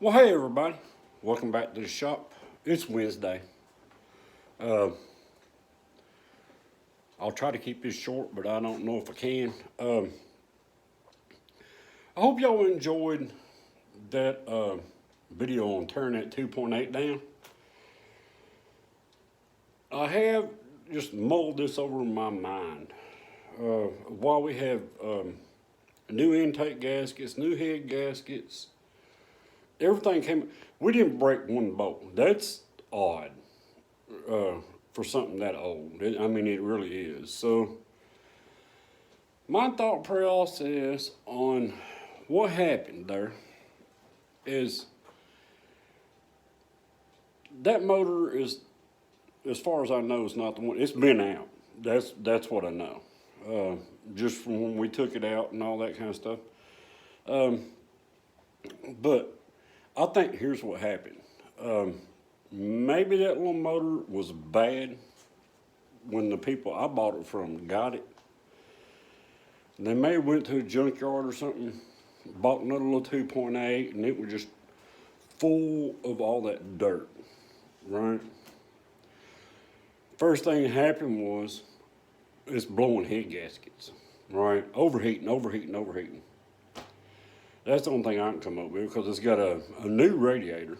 Well, hey everybody, welcome back to the shop. It's Wednesday. Uh, I'll try to keep this short, but I don't know if I can. I hope y'all enjoyed that video on turning that 2.8 down. I have just mulled this over in my mind. While we have new intake gaskets, new head gaskets, everything came. We didn't break one bolt. That's odd for something that old. I mean, it really is. So, my thought process on what happened there is that motor is, as far as I know, is not the one. It's been out. That's what I know. Just from when we took it out and all that kind of stuff. But I think here's what happened. Maybe that little motor was bad when the people I bought it from got it. They may have went to a junkyard or something, bought another little 2.8, and it was just full of all that dirt, right? First thing that happened was it's blowing head gaskets, right? Overheating. That's the only thing I can come up with because it's got a new radiator.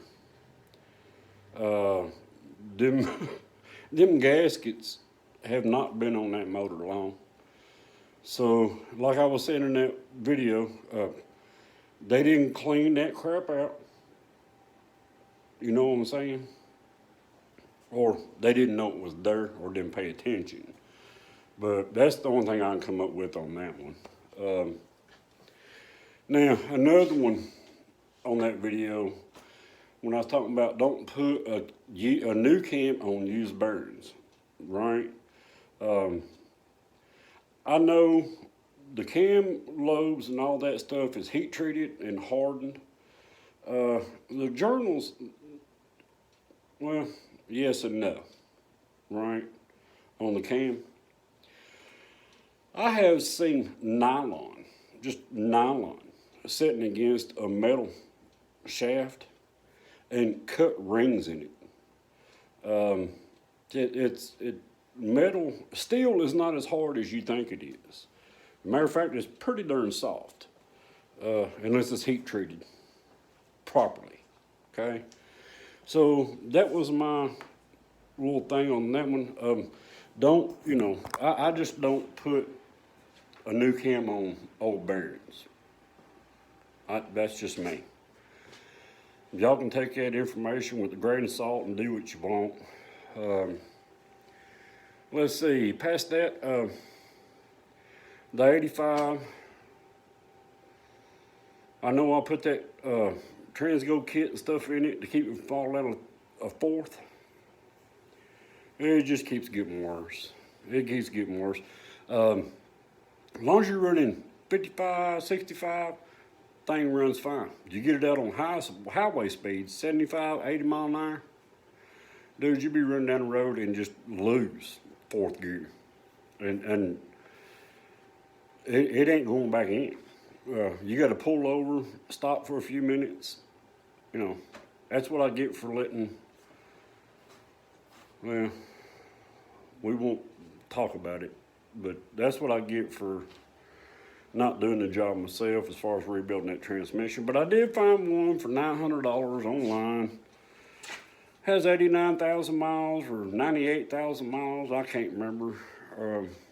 Them gaskets have not been on that motor long. So, like I was saying in that video, they didn't clean that crap out. You know what I'm saying? Or they didn't know it was there or didn't pay attention. But that's the only thing I can come up with on that one. Now, another one on that video, when I was talking about don't put a new cam on used bearings, right? I know the cam lobes and all that stuff is heat treated and hardened. The journals, well, yes and no, right, on the cam. I have seen nylon, just nylon, sitting against a metal shaft and cut rings in it. Metal, steel is not as hard as you think it is. Matter of fact, it's pretty darn soft, unless it's heat treated properly, okay? So that was my little thing on that one. I just don't put a new cam on old bearings. That's just me. Y'all can take that information with a grain of salt and do what you want. Let's see, past that, the 85, I know I put that Transgo kit and stuff in it to keep it from falling out of a fourth. It just keeps getting worse. It keeps getting worse. As long as you're running 55, 65, thing runs fine. You get it out on highway speeds, 75, 80 mile an hour, dude, you be running down the road and just lose fourth gear. And it ain't going back in. You got to pull over, stop for a few minutes. You know, that's what I get for letting, well, we won't talk about it, but that's what I get for not doing the job myself as far as rebuilding that transmission. But I did find one for $900 online. Has 89,000 miles or 98,000 miles. I can't remember.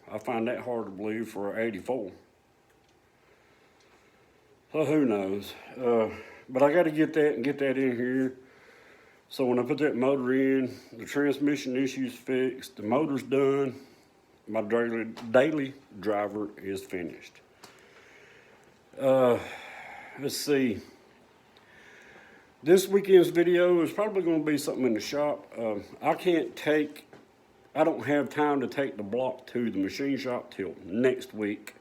I find that hard to believe for an 84. So who knows? But I got to get that and get that in here. So when I put that motor in, the transmission issue's fixed, the motor's done, my daily driver is finished. Let's see. This weekend's video is probably going to be something in the shop. I don't have time to take the block to the machine shop till next week.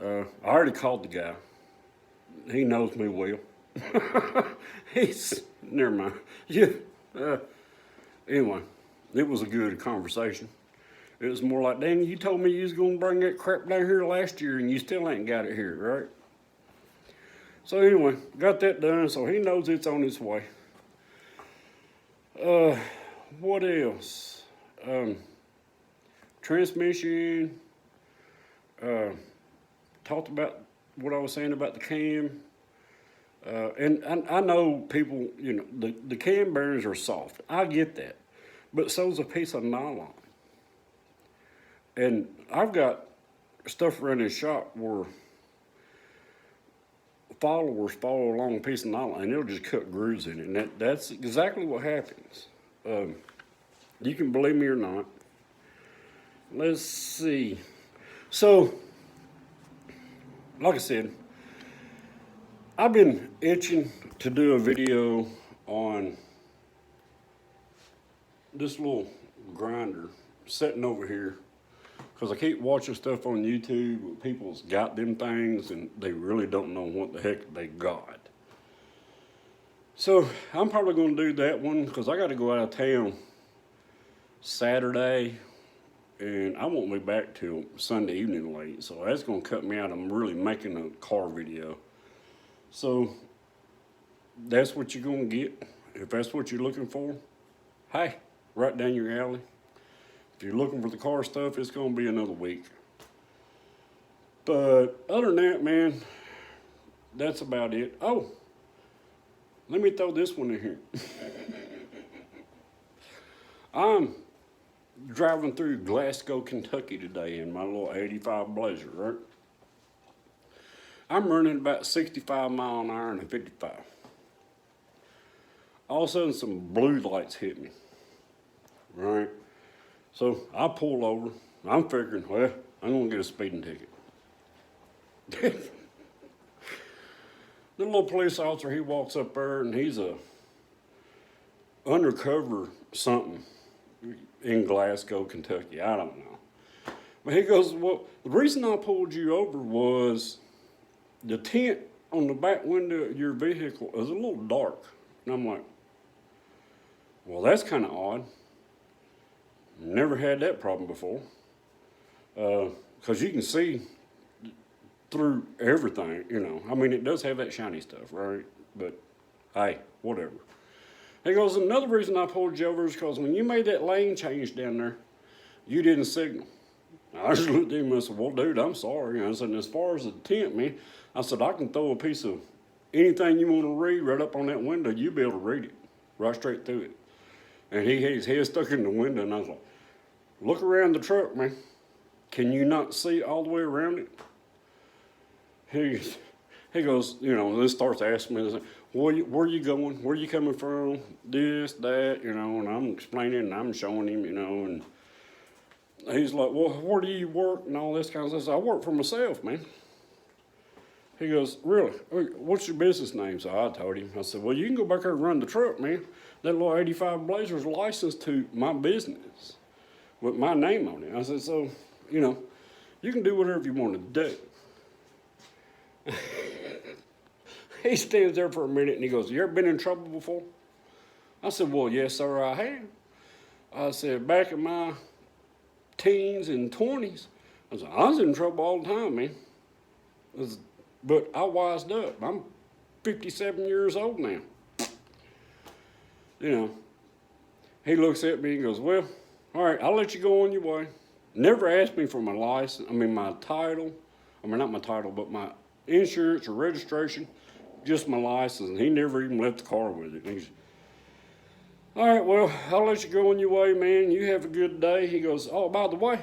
I already called the guy. He knows me well. Never mind. Yeah. Anyway, it was a good conversation. It was more like, Danny, you told me you was going to bring that crap down here last year and you still ain't got it here, right? So anyway, got that done, so he knows it's on its way. What else? Transmission. Talked about what I was saying about the cam. And I know people, the cam bearings are soft. I get that. But so's a piece of nylon. And I've got stuff around the shop where followers follow along a piece of nylon and it'll just cut grooves in it. And that's exactly what happens. You can believe me or not. Let's see. So, like I said, I've been itching to do a video on this little grinder sitting over here because I keep watching stuff on YouTube where people's got them things and they really don't know what the heck they got. So I'm probably going to do that one because I got to go out of town Saturday and I won't be back till Sunday evening late. So that's going to cut me out. I'm really making a car video. So that's what you're going to get. If that's what you're looking for, hey, right down your alley. If you're looking for the car stuff, it's going to be another week. But other than that, man, that's about it. Oh, let me throw this one in here. I'm driving through Glasgow, Kentucky today in my little 85 Blazer, right? I'm running about 65 mile an hour and 55. All of a sudden, some blue lights hit me, right? So I pull over. I'm figuring, well, I'm going to get a speeding ticket. The little police officer, he walks up there, and he's a undercover something in Glasgow, Kentucky. I don't know. But he goes, well, the reason I pulled you over was the tint on the back window of your vehicle is a little dark. And I'm like, well, that's kind of odd. Never had that problem before. Because you can see through everything, I mean, it does have that shiny stuff, right? But, hey, whatever. He goes, another reason I pulled you over is because when you made that lane change down there, you didn't signal. I just looked at him and I said, well, dude, I'm sorry. I said, as far as the tint, man, I said, I can throw a piece of anything you want to read right up on that window. You'll be able to read it right straight through it. And he had his head stuck in the window, and I was like, look around the truck, man. Can you not see all the way around it? He goes, this starts asking me, where you going? Where you coming from? This, that, and I'm explaining, and I'm showing him, and he's like, well, where do you work and all this kind of stuff. I work for myself, man. He goes, really? What's your business name? So I told him. I said, well, you can go back there and run the truck, man. That little 85 Blazer's licensed to my business with my name on it. I said, so, you can do whatever you want to do. He stands there for a minute and he goes, you ever been in trouble before? I said, well, yes, sir, I have. I said, back in my teens and 20s, I said, I was in trouble all the time, man. But I wised up. I'm 57 years old now. He looks at me and goes, well, all right, I'll let you go on your way. Never asked me for my license, my title. Not my title, but my insurance or registration, just my license. And he never even left the car with it. And he's, all right, well, I'll let you go on your way, man. You have a good day. He goes, oh, by the way,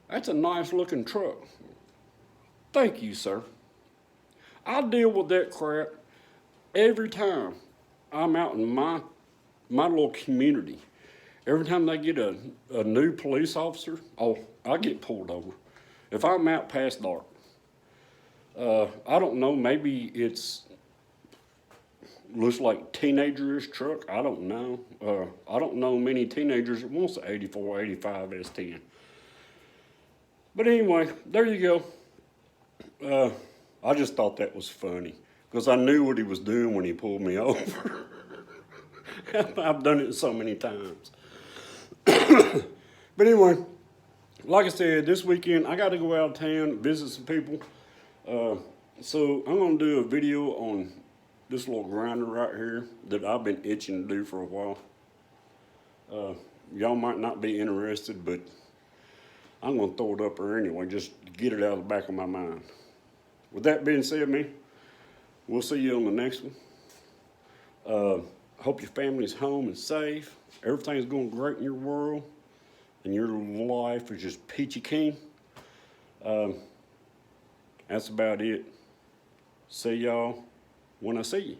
that's a nice looking truck. Thank you, sir. I deal with that crap every time I'm out in my little community. Every time they get a new police officer, I get pulled over. If I'm out past dark. I don't know, maybe looks like teenagerish truck. I don't know. I don't know many teenagers that wants an 84, 85 S10. But anyway, there you go. I just thought that was funny because I knew what he was doing when he pulled me over. I've done it so many times. But anyway, like I said, this weekend I got to go out of town, visit some people. So I'm gonna do a video on this little grinder right here that I've been itching to do for a while. Y'all might not be interested, but I'm gonna throw it up there anyway, just to get it out of the back of my mind. With that being said, man, we'll see you on the next one. Hope your family's home and safe. Everything's going great in your world, and your life is just peachy keen. That's about it. See y'all when I see you.